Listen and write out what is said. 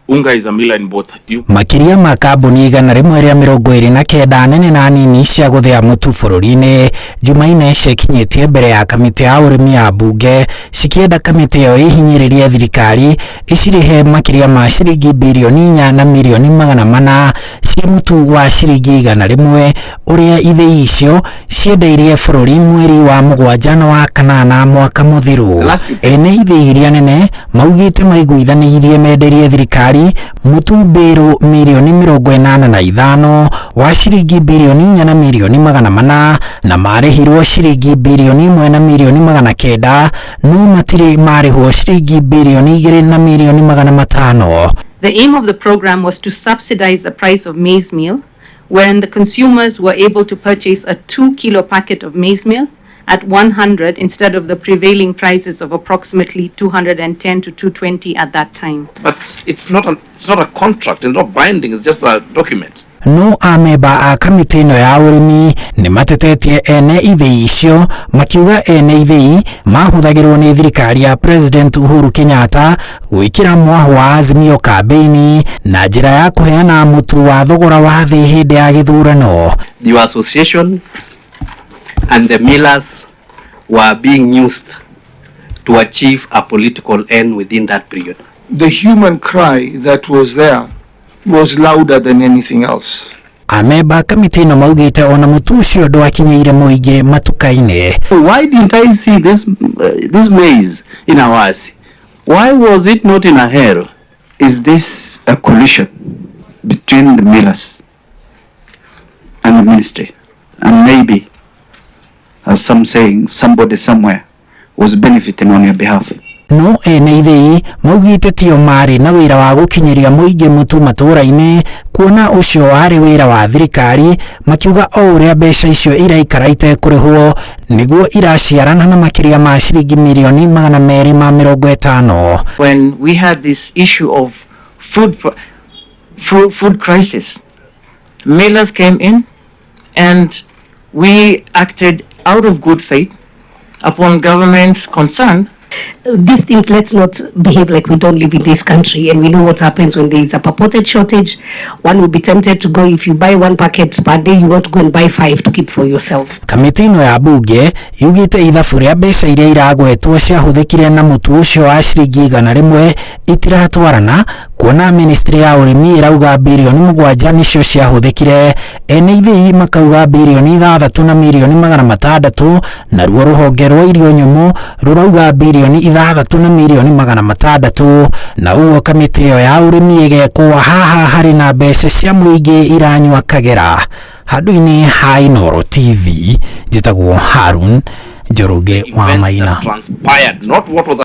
Unga is a miller in both. Makiria ma kambuni 129 nene na nini cia guthia mutu bururi-ini Jumaine cikinyitie mbere ya kamiti ya urimi ya bunge cikienda kamiti yo ihinyiririe thirikari icirihe makiria ma ciringi mbirioni 4 na milioni 400 cia mutu wa ciringi 100 uria ithĩi icio ciendeirie bururi mweri wa 7 wa kanana mwaka muthiru. Ene ithĩi iria nene maugite maiguithanirie menderie thirikari mutu mbero milioni 85 wa ciringi mbirioni 4 na milioni 400 na marihirwo ciringi mbirioni 1 na milioni 900 no matire marihwo ciringi mbirioni 2 na milioni 500. The aim of the program was to subsidize the price of maize meal, wherein the consumers were able to purchase a 2-kilo packet of maize meal at 100 instead of the prevailing prices of approximately 210 to 220 at that time. But it's not a contract, it's not binding, it's just a document. No ameba a kamiti no ya urimi ni matetetie ene ithĩi icio makiuga ene ithĩi mahuthagirwo ni thirikari ya President Uhuru Kenyatta gwikira mwaho wa Azimio kampeni na njira ya kuheana mutu wa thogora wa thĩ hindi ya githurano. The association and the millers were being used to achieve a political end within that period. The human cry that was there was louder than anything else. Ameba kamiti no maugite ona mutu ucio ndwakinyeire muingi matukaine. Why didn't I see this maize in Awasi? Why was it not in Ahero? Is this a collision between the millers and the ministry? And maybe, as some saying, somebody somewhere was benefiting on your behalf. No ene ithĩi maugite tio mari na wira wa gukinyiria muingi mutu matura-ini kuona ucio wari wira wa thirikari makiuga o uria mbeca icio iraikara itekũrĩhwo niguo iraciarana na makiria ma ciringi milioni 250. When we had this issue of food crisis, millers came in and we acted out of good faith upon government's concern. These things, let's not behave like we don't live in this country and we know what happens when there is a purported shortage. One will be tempted to go, if you buy 1 packet per day, you want to go and buy 5 to keep for yourself. Kamiti no ya bunge yugite ithabu ria mbeca iria iragwetwo ciahuthikire na mutu ucio wa ciringi 100 itiratwarana kuona ministry ya urimi irauga bilioni 7 nicio ciahuthikire. Ene ithĩi makauga bilioni 6 na milioni 600 na ruo ruhonge rwa irio nyumu rurauga bilioni 6 na milioni 600 na uo kamiti yo ya urimi igekwo haha hari na mbeca cia muingi iranywa kagera. Handu-ini ha Inooro TV njitagwo Harun Njoroge wa Maina.